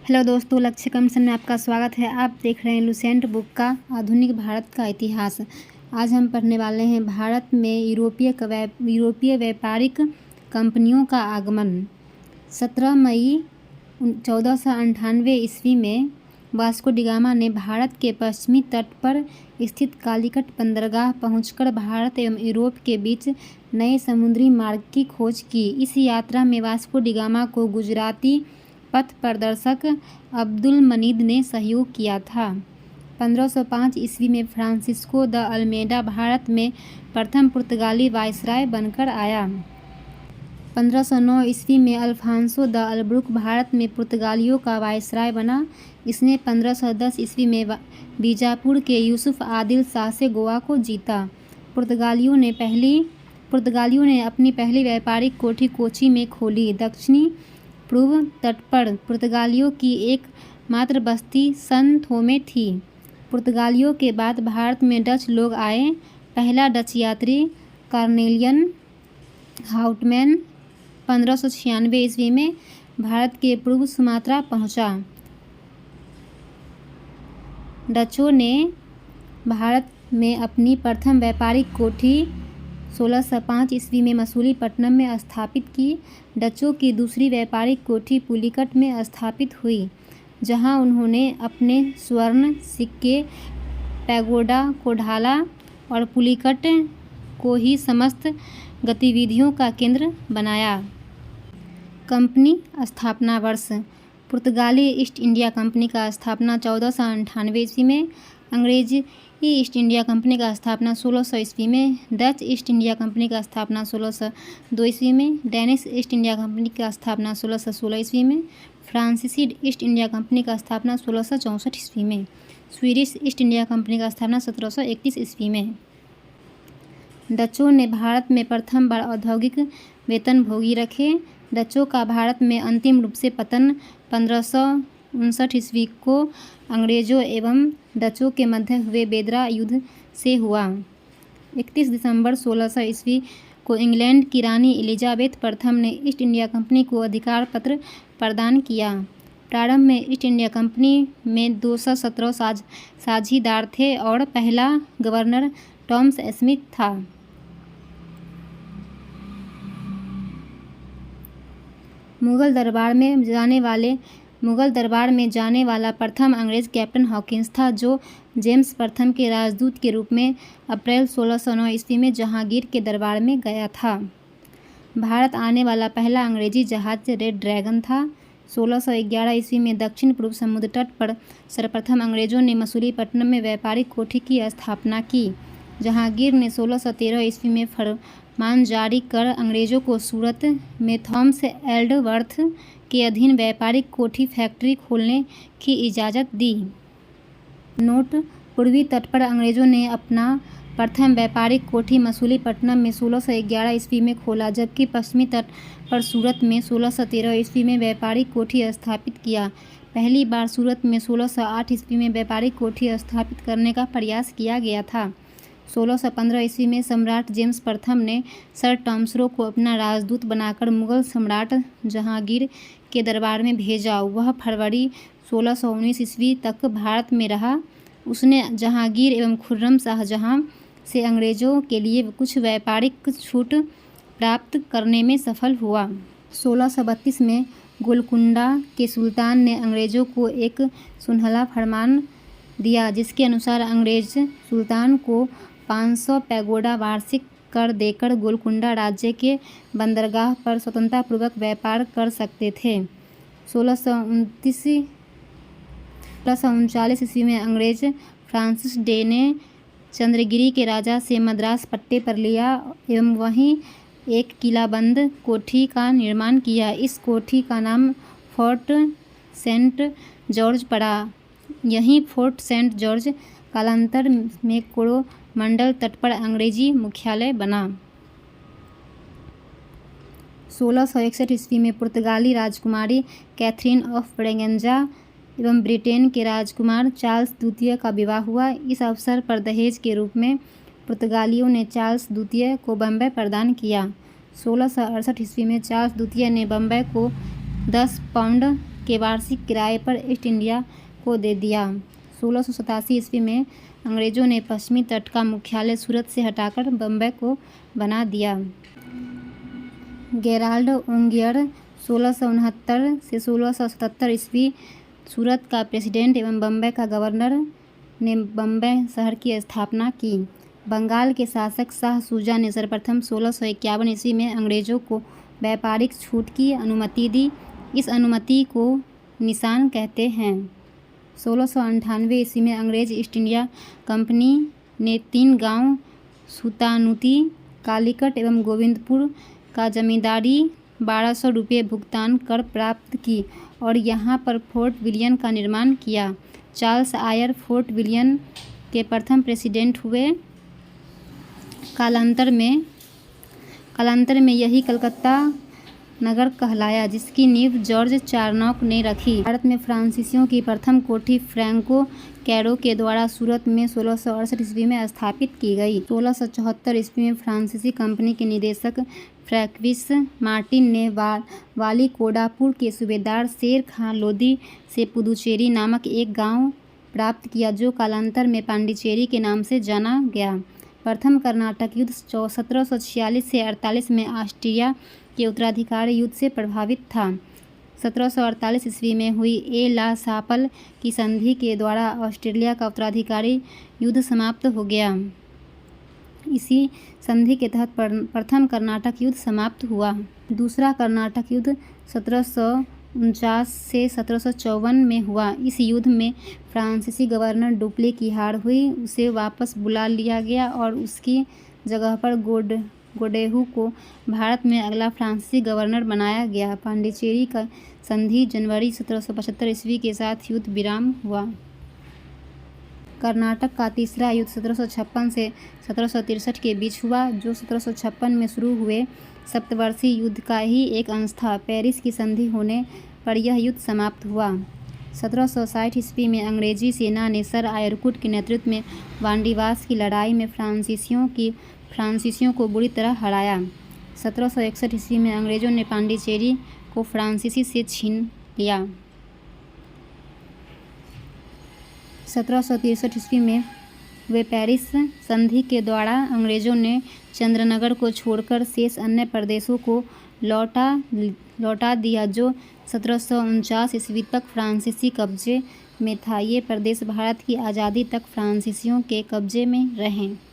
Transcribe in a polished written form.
Hello दोस्तों, लक्ष्य commission में आपका स्वागत है। आप देख रहे हैं लुसेंट बुक का आधुनिक भारत का इतिहास। आज हम पढ़ने वाले हैं भारत में यूरोपीय व्यापारिक कंपनियों का आगमन। 17 मई 1498 ईस्वी में वास्को डी गामा ने भारत के पश्चिमी तट पर स्थित कालीकट बंदरगाह पहुंचकर भारत एवं यूरोप के बीच नए समुद्री मार्ग की खोज की। इस यात्रा में वास्को डी गामा को गुजराती पथ प्रदर्शक अब्दुल मजीद ने सहयोग किया था। 1505 ईस्वी में फ्रांसिस्को द अल्मेडा भारत में प्रथम पुर्तगाली वायसराय बनकर आया। 1509 ईस्वी में अल्फांसो द अल्ब्रुक भारत में पुर्तगालियों का वायसराय बना। इसने 1510 ईस्वी में बीजापुर के यूसुफ आदिल शाह से गोवा को जीता। पुर्तगालियों ने अपनी पहली व्यापारिक कोठी कोची में खोली। दक्षिणी पूर्व तट पर पुर्तगालियों की एक मात्र बस्ती सन थोमे थी। पुर्तगालियों के बाद भारत में डच लोग आए। पहला डच यात्री कॉर्नेलियन हाउटमैन 1596 ईस्वी में भारत के पूर्व सुमात्रा पहुंचा। डचों ने भारत में अपनी प्रथम व्यापारिक कोठी 1605 ईस्वी में मसूलीपट्टनम में स्थापित की। डचों की दूसरी व्यापारिक कोठी पुलिकट में स्थापित हुई, जहां उन्होंने अपने स्वर्ण सिक्के पैगोडा को ढाला और पुलिकट को ही समस्त गतिविधियों का केंद्र बनाया। कंपनी स्थापना वर्ष। पुर्तगाली ईस्ट इंडिया कंपनी का स्थापना 1498 ईस्वी में। अंग्रेजी ईस्ट इंडिया कंपनी का स्थापना 1600 ईस्वी में। डच ईस्ट इंडिया कंपनी का स्थापना 1602 ईस्वी में। डेनिश ईस्ट इंडिया कंपनी का स्थापना 1616 ईस्वी में। फ्रांसीसी ईस्ट इंडिया कंपनी का स्थापना 1664 ईस्वी में। स्वीडिश ईस्ट इंडिया कंपनी का स्थापना 1731 ईस्वी में। डचों ने भारत में प्रथम बार औद्योगिक वेतनभोगी रखे। डचों का भारत में अंतिम रूप से पतन 1559 ईस्वी को अंग्रेजों एवं डचों के मध्य हुए बेदरा युद्ध से हुआ। 31 दिसंबर 1600 ईस्वी को इंग्लैंड की रानी एलिजाबेथ प्रथम ने ईस्ट इंडिया कंपनी को अधिकार पत्र प्रदान किया। प्रारंभ में ईस्ट इंडिया कंपनी में 217 साझीदार थे और पहला गवर्नर टॉमस स्मिथ था। मुगल दरबार में जाने वाला प्रथम अंग्रेज कैप्टन हॉकिंस था, जो जेम्स प्रथम के राजदूत के रूप में अप्रैल 1609 ईस्वी में जहांगीर के दरबार में गया था। भारत आने वाला पहला अंग्रेजी जहाज रेड ड्रैगन था। 1611 ईस्वी में दक्षिण पूर्व समुद्र तट पर सर्वप्रथम अंग्रेजों ने मसूलीपट्टनम में व्यापारिक कोठी की स्थापना की। जहांगीर ने 1613 ईस्वी में फरमान जारी कर अंग्रेजों को सूरत में थॉमस एल्डवर्थ के अधीन व्यापारिक कोठी फैक्ट्री खोलने की इजाज़त दी। नोट: पूर्वी तट पर अंग्रेजों ने अपना प्रथम व्यापारिक कोठी मसूलीपट्टनम में 1611 ईस्वी में खोला, जबकि पश्चिमी तट पर सूरत में 1613 ईस्वी में व्यापारिक कोठी स्थापित किया। पहली बार सूरत में 1608 ईस्वी में व्यापारिक कोठी स्थापित करने का प्रयास किया गया था। 1615 ईस्वी में सम्राट जेम्स प्रथम ने सर टॉमसरो को अपना राजदूत बनाकर मुगल सम्राट जहांगीर के दरबार में भेजा। वह फरवरी 1619 ईस्वी तक भारत में रहा। उसने जहांगीर एवं खुर्रम शाहजहां से अंग्रेजों के लिए कुछ व्यापारिक छूट प्राप्त करने में सफल हुआ। 1632 में गोलकुंडा के सुल्तान ने अंग्रेजों को एक सुनहला फरमान दिया, जिसके अनुसार अंग्रेज सुल्तान को 500 पैगोडा वार्षिक कर देकर गोलकुंडा राज्य के बंदरगाह पर स्वतंत्रतापूर्वक व्यापार कर सकते थे। 1639 ईस्वी में अंग्रेज फ्रांसिस डे ने चंद्रगिरी के राजा से मद्रास पट्टे पर लिया एवं वहीं एक किलाबंद कोठी का निर्माण किया। इस कोठी का नाम फोर्ट सेंट जॉर्ज पड़ा। यहीं फोर्ट सेंट जॉर्ज कालांतर में कोरोमंडल तट पर अंग्रेजी मुख्यालय बना। 1661 ईस्वी में पुर्तगाली राजकुमारी कैथरीन ऑफ ब्रेगेंजा एवं ब्रिटेन के राजकुमार चार्ल्स द्वितीय का विवाह हुआ। इस अवसर पर दहेज के रूप में पुर्तगालियों ने चार्ल्स द्वितीय को बम्बई प्रदान किया। 1668 ईस्वी में चार्ल्स द्वितीय ने बम्बई को 10 पाउंड के वार्षिक किराए पर ईस्ट इंडिया को दे दिया। 1687 ईस्वी में अंग्रेजों ने पश्चिमी तट का मुख्यालय सूरत से हटाकर बम्बई को बना दिया। गेराल्ड ओंगियर 1669 से 1677 ईस्वी सूरत का प्रेसिडेंट एवं बम्बई का गवर्नर ने बम्बई शहर की स्थापना की। बंगाल के शासक शाह शुजा ने सर्वप्रथम 1651 ईस्वी में अंग्रेजों को व्यापारिक छूट की अनुमति दी। इस अनुमति को निशान कहते हैं। 1698 ईस्वी में अंग्रेज ईस्ट इंडिया कंपनी ने 3 गांव सुतानुती, कालीकट एवं गोविंदपुर का जमींदारी 1200 रुपये भुगतान कर प्राप्त की और यहाँ पर फोर्ट विलियम का निर्माण किया। चार्ल्स आयर फोर्ट विलियम के प्रथम प्रेसिडेंट हुए। कालांतर में यही कलकत्ता नगर कहलाया, जिसकी नींव जॉर्ज चारनॉक ने रखी। भारत में फ्रांसीसियों की प्रथम कोठी फ्रैंको कैरो के द्वारा सूरत में 1668 ईस्वी में स्थापित की गई। 1674 ईस्वी में फ्रांसीसी कंपनी के निदेशक फ्रैंक्विस मार्टिन ने वाली कोडापुर के सूबेदार शेर खां लोदी से पुदुचेरी नामक एक गांव प्राप्त किया, जो कालांतर में पांडिचेरी के नाम से जाना गया। प्रथम कर्नाटक युद्ध 1746 से 48 में ऑस्ट्रिया के उत्तराधिकार युद्ध से प्रभावित था। 1748 ईस्वी में हुई ए ला सापल की संधि के द्वारा ऑस्ट्रेलिया का उत्तराधिकारी युद्ध समाप्त हो गया। इसी संधि के तहत प्रथम कर्नाटक युद्ध समाप्त हुआ। दूसरा कर्नाटक युद्ध 1749 से 1754 में हुआ। इस युद्ध में फ्रांसीसी गवर्नर डुप्ले की हार हुई, उसे वापस बुला लिया गया और उसकी जगह पर गोडेहू को भारत में अगला फ्रांसीसी गवर्नर बनाया गया। पांडिचेरी का संधि जनवरी 1775 ईस्वी के साथ युद्ध विराम हुआ। कर्नाटक का तीसरा युद्ध 1756 से 1763 के बीच हुआ, जो 1756 में शुरू हुए सप्तवर्षीय युद्ध का ही एक अंश था। पेरिस की संधि होने पर यह युद्ध समाप्त हुआ। 1760 ईस्वी में अंग्रेजी सेना ने सर आयरकुट के नेतृत्व में वांडीवास की लड़ाई में फ्रांसीसियों को बुरी तरह हराया। 1761 ईस्वी में अंग्रेजों ने पांडिचेरी को फ्रांसीसी से छीन लिया। 1763 ईस्वी में हुए पेरिस संधि के द्वारा अंग्रेजों ने चंद्रनगर को छोड़कर शेष अन्य प्रदेशों को लौटा दिया, जो 1749 ईस्वी तक फ्रांसीसी कब्जे में था। ये प्रदेश भारत की आज़ादी तक फ्रांसीसियों के कब्जे में रहे।